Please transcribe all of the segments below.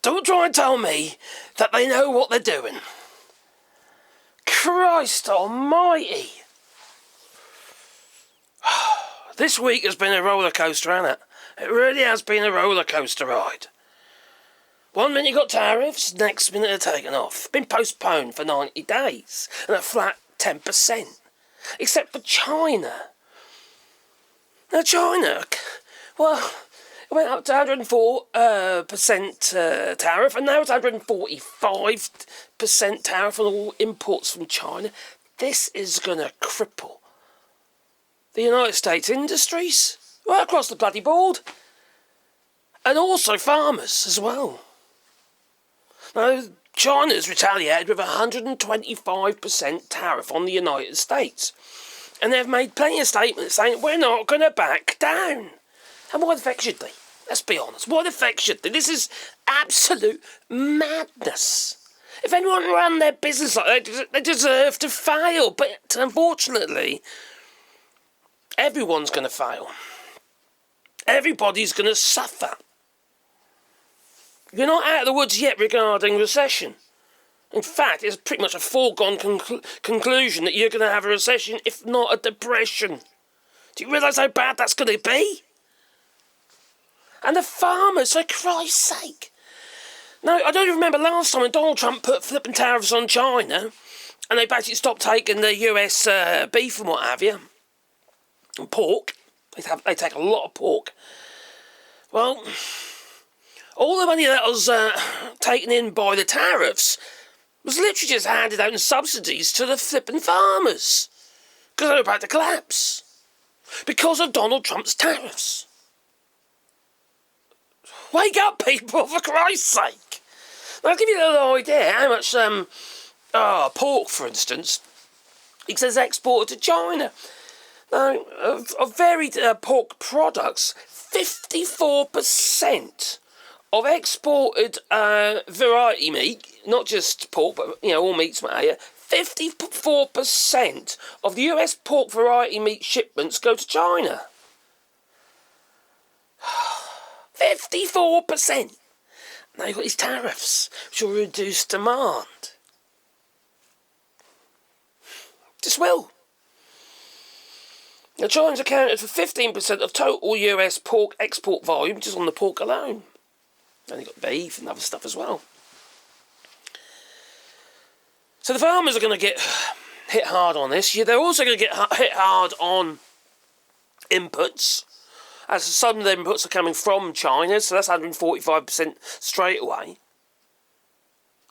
Don't try and tell me that they know what they're doing. Christ almighty. This week has been a roller coaster, hasn't it? It really has been a roller coaster ride. 1 minute you got tariffs, next minute they're taken off. Been postponed for 90 days and a flat 10%. Except for China. Now China, well, it went up to 104% tariff, and now it's 145% tariff on all imports from China. This is going to cripple the United States industries right across the bloody board. And also farmers as well. Now, China's retaliated with a 125% tariff on the United States. And they've made plenty of statements saying, we're not going to back down. And what the fuck should they? Let's be honest. What the fuck should they? This is absolute madness. If anyone ran their business like that, they deserve to fail. But unfortunately, everyone's going to fail. Everybody's going to suffer. You're not out of the woods yet regarding recession. In fact, it's pretty much a foregone conclusion that you're going to have a recession, if not a depression. Do you realise how bad that's going to be? And the farmers, for Christ's sake. Now, I don't even remember last time when Donald Trump put flipping tariffs on China, and they basically stopped taking the US beef and what have you, and pork. They take a lot of pork. Well, all the money that was taken in by the tariffs was literally just handed out in subsidies to the flipping farmers. Because they were about to collapse. Because of Donald Trump's tariffs. Wake up, people, for Christ's sake. Now, I'll give you a little idea how much pork, for instance, it says exported to China. Now, of varied pork products, 54% of exported variety meat, not just pork, but all meats, 54% of the US pork variety meat shipments go to China. 54%. Now you've got these tariffs, which will reduce demand. Just will. Now China's accounted for 15% of total US pork export volume, just on the pork alone. And you've got beef and other stuff as well. So the farmers are going to get hit hard on this. They're also going to get hit hard on inputs, as some of the inputs are coming from China, so that's 145% straight away.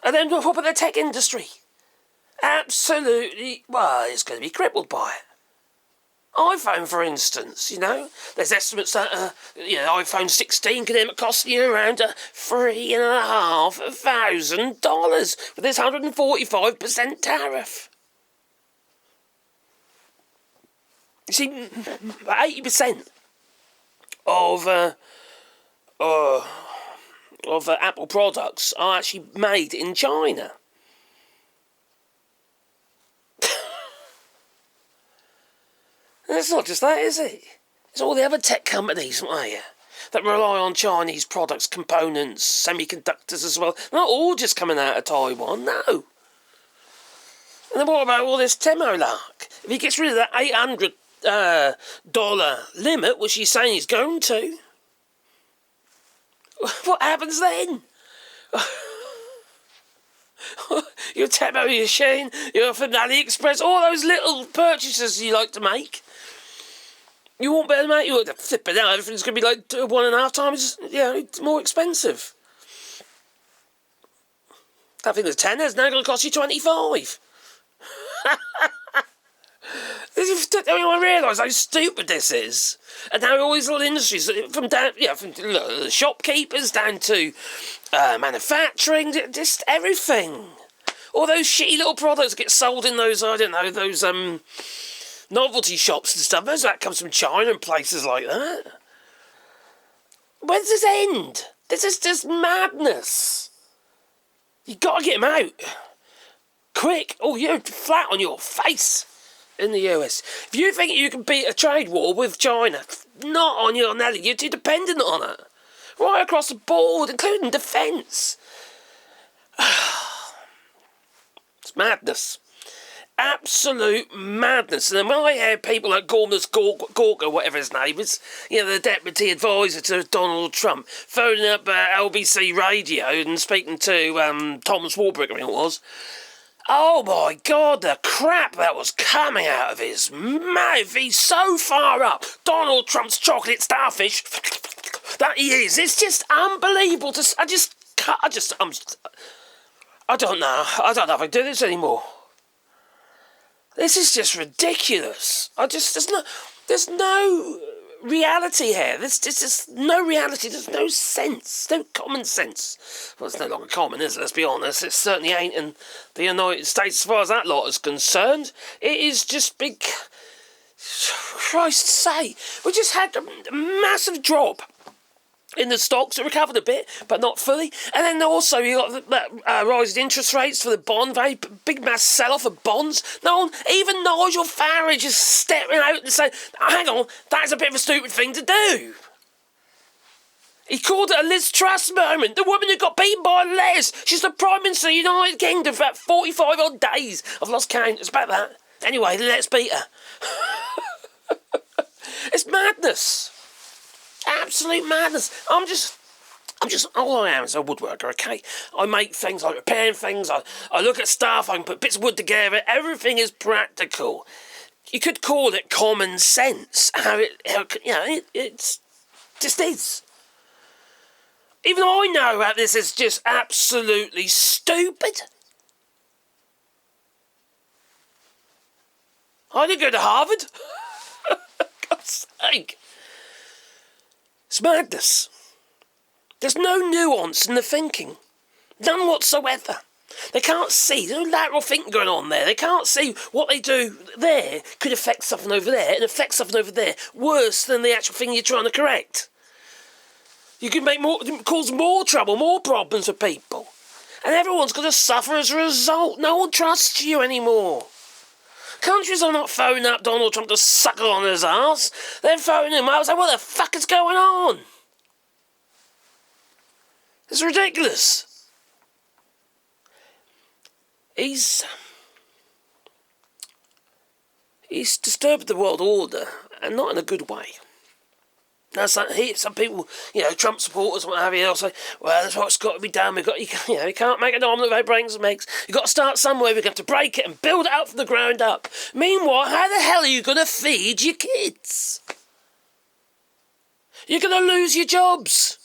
And then what about the tech industry? Absolutely, well, it's going to be crippled by it. iPhone, for instance, there's estimates that, iPhone 16 could end up costing you around $3,500 with this 145% tariff. You see, 80% of Apple products are actually made in China. And it's not just that, is it? It's all the other tech companies, that rely on Chinese products, components, semiconductors as well. Not all just coming out of Taiwan, no. And then what about all this Temo lark? If he gets rid of that $800 limit, which he's saying he's going to, what happens then? Your Temo, your Shein, your from AliExpress, all those little purchases you like to make. You won't be able to make, you won't flip it out, everything's going to be like 1.5 times, more expensive. That thing that's 10 is now going to cost you 25. I realise how stupid this is, and how all these little industries, from the shopkeepers down to manufacturing, just everything. All those shitty little products get sold in those, those novelty shops and stuff. Most of that comes from China and places like that. When does this end? This is just madness. You got to get them out. Quick. Oh, you're flat on your face in the US. If you think you can beat a trade war with China, not on your Nelly. You're too dependent on it. Right across the board, including defence. It's madness. Absolute madness. And then when I hear people like Gorka, whatever his name is, the deputy advisor to Donald Trump, phoning up LBC Radio and speaking to Thomas Warbrick, I think it was. Oh my God, the crap that was coming out of his mouth. He's so far up. Donald Trump's chocolate starfish that he is. It's just unbelievable. I don't know. I don't know if I can do this anymore. This is just ridiculous. There's no reality here. There's just no reality. There's no sense. No common sense. Well, it's no longer common, is it? Let's be honest. It certainly ain't in the United States as far as that lot is concerned. It is just big... Christ's sake. We just had a massive drop in the stocks. It recovered a bit, but not fully. And then also you got that rise in interest rates for the bond, very big mass sell-off of bonds. Even Nigel Farage is stepping out and saying, hang on, that's a bit of a stupid thing to do. He called it a Liz Truss moment. The woman who got beaten by Les. She's the Prime Minister of the United Kingdom for about 45 odd days. I've lost count. It's about that. Anyway, let's beat her. It's madness. Absolute madness. I'm just, all I am is a woodworker, okay? I make things, I repair things, I look at stuff, I can put bits of wood together, everything is practical. You could call it common sense, it's just is. Even I know that this is just absolutely stupid. I didn't go to Harvard. God's sake. It's madness. There's no nuance in the thinking. None whatsoever. They can't see. There's no lateral thinking going on there. They can't see what they do there could affect something over there and affect something over there worse than the actual thing you're trying to correct. You can cause more trouble, more problems for people. And everyone's going to suffer as a result. No one trusts you anymore. Countries are not phoning up Donald Trump to suckle on his arse. They're phoning him up and saying, what the fuck is going on? It's ridiculous. He's disturbed the world order, and not in a good way. Now, some people, Trump supporters, what have you, they'll say, well, that's what's got to be done. You can't make an omelette without breaking some eggs. You've got to start somewhere. We've got to break it and build it up from the ground up. Meanwhile, how the hell are you going to feed your kids? You're going to lose your jobs.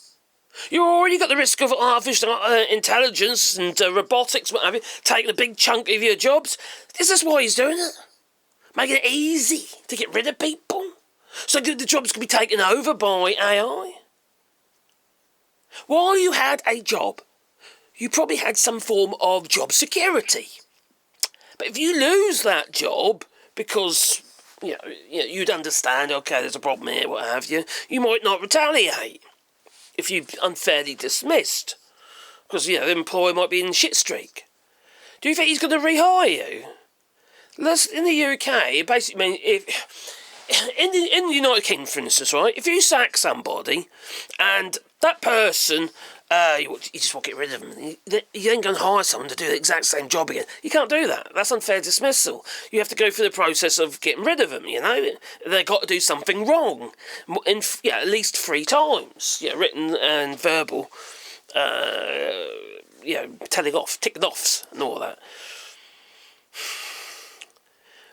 You've already got the risk of artificial intelligence and robotics, what have you, taking a big chunk of your jobs. Is this why he's doing it? Making it easy to get rid of people? So the jobs can be taken over by AI? While you had a job, you probably had some form of job security. But if you lose that job because, you'd understand, okay, there's a problem here, what have you, you might not retaliate if you're unfairly dismissed. Because, the employer might be in shit streak. Do you think he's going to rehire you? In the UK, it basically means if... In the United Kingdom, for instance, right, if you sack somebody and that person, you just want to get rid of them, you ain't going to hire someone to do the exact same job again. You can't do that. That's unfair dismissal. You have to go through the process of getting rid of them, They've got to do something wrong, at least 3 times, written and verbal, ticking offs and all that.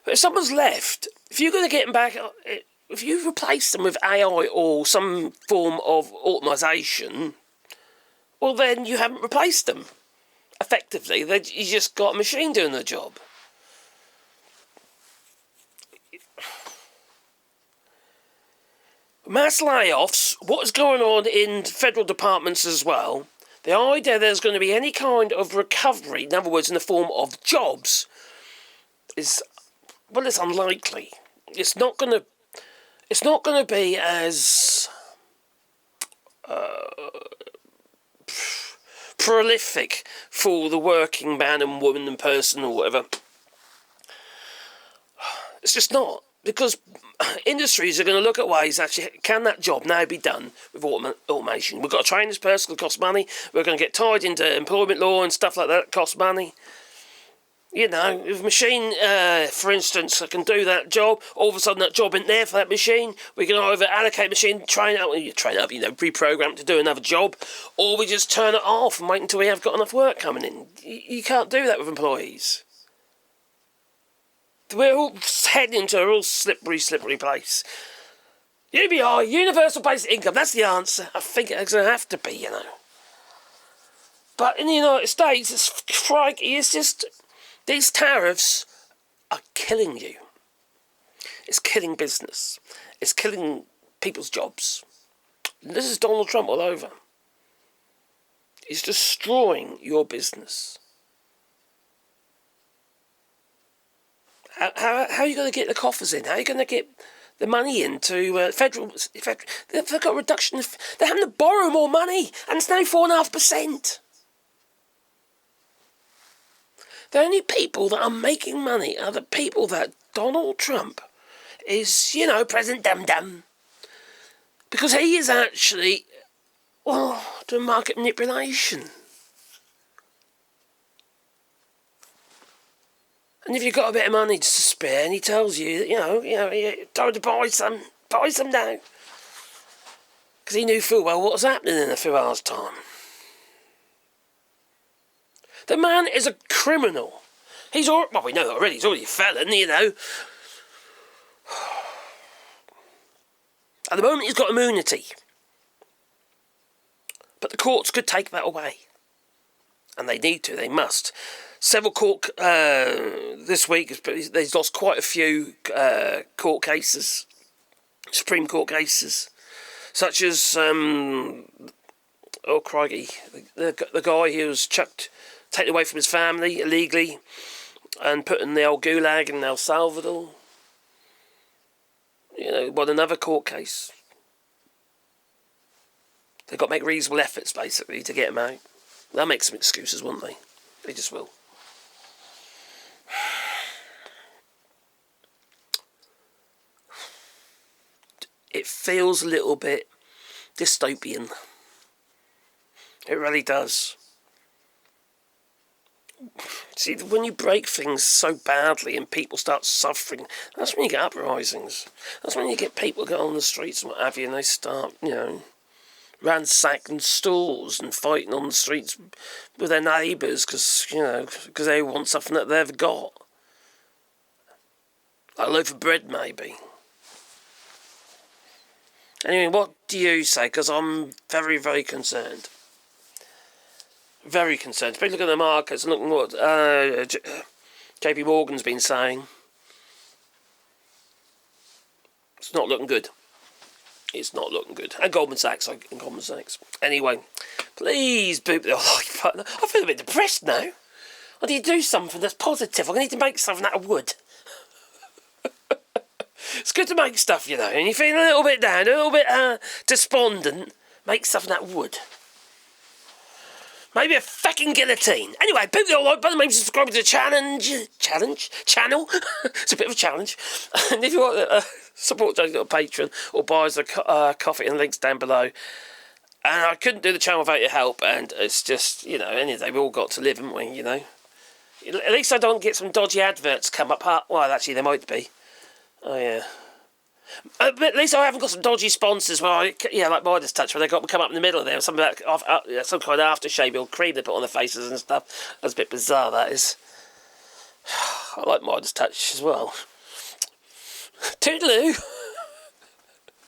But if someone's left, if you're going to get them back, if you replace them with AI or some form of automisation, well then you haven't replaced them. Effectively, you just got a machine doing the job. Mass layoffs, what is going on in federal departments as well, the idea there's going to be any kind of recovery, in other words in the form of jobs, is... well, it's unlikely. It's not going to be as prolific for the working man and woman and person or whatever. It's just not, because industries are going to look at ways, actually, can that job now be done with automation? We've got to train this person, it costs money. We're going to get tied into employment law and stuff like that, it costs money. You know, if a machine, for instance, can do that job, all of a sudden that job isn't there for that machine, we can either allocate machine, train up, reprogram it to do another job, or we just turn it off and wait until we have got enough work coming in. You can't do that with employees. We're all heading into a real slippery place. UBI, universal basic income, that's the answer. I think it's going to have to be, you know. But in the United States, it's just... These tariffs are killing you. It's killing business. It's killing people's jobs. This is Donald Trump all over. He's destroying your business. How are you going to get the coffers in? How are you going to get the money into federal... They've got a reduction. They're having to borrow more money, and it's now 4.5%. The only people that are making money are the people that Donald Trump is, you know, President Dum-Dum. Because he is actually, doing market manipulation. And if you've got a bit of money to spare and he tells you, time to buy some now. Because he knew full well what was happening in a few hours' time. The man is a criminal. We know that already. He's already a felon, you know. At the moment, he's got immunity. But the courts could take that away. And they need to. They must. Several court... this week, they've lost quite a few court cases. Supreme Court cases. Such as... crikey. The guy who was taken away from his family illegally and put in the old gulag in El Salvador. You know, won another court case. They've got to make reasonable efforts, basically, to get him out. They'll make some excuses, won't they? They just will. It feels a little bit dystopian. It really does. See, when you break things so badly and people start suffering, that's when you get uprisings. That's when you get people going on the streets and what have you, and they start, ransacking stores and fighting on the streets with their neighbours because they want something that they've got. Like a loaf of bread, maybe. Anyway, what do you say? Because I'm very, very concerned. Very concerned. People look at the markets and look at what JP Morgan's been saying. It's not looking good. It's not looking good. And Goldman Sachs. Anyway, please boot the like button. I feel a bit depressed now. I need to do something that's positive. I need to make something out of wood. It's good to make stuff, and you're feeling a little bit down, a little bit despondent. Make something out of wood. Maybe a fucking guillotine. Anyway, boot the like button, maybe subscribe to the channel. It's a bit of a challenge. And if you want to support Joe's little Patreon or buy us a coffee, and the links down below. And I couldn't do the channel without your help, and it's just, any day we all got to live, haven't we, At least I don't get some dodgy adverts come up. Well, actually, there might be. Oh, yeah. But at least I haven't got some dodgy sponsors like Midas Touch, where they got to come up in the middle of there, some kind of aftershave or cream they put on their faces and stuff. That's a bit bizarre, that is. I like Midas Touch as well. Toodaloo!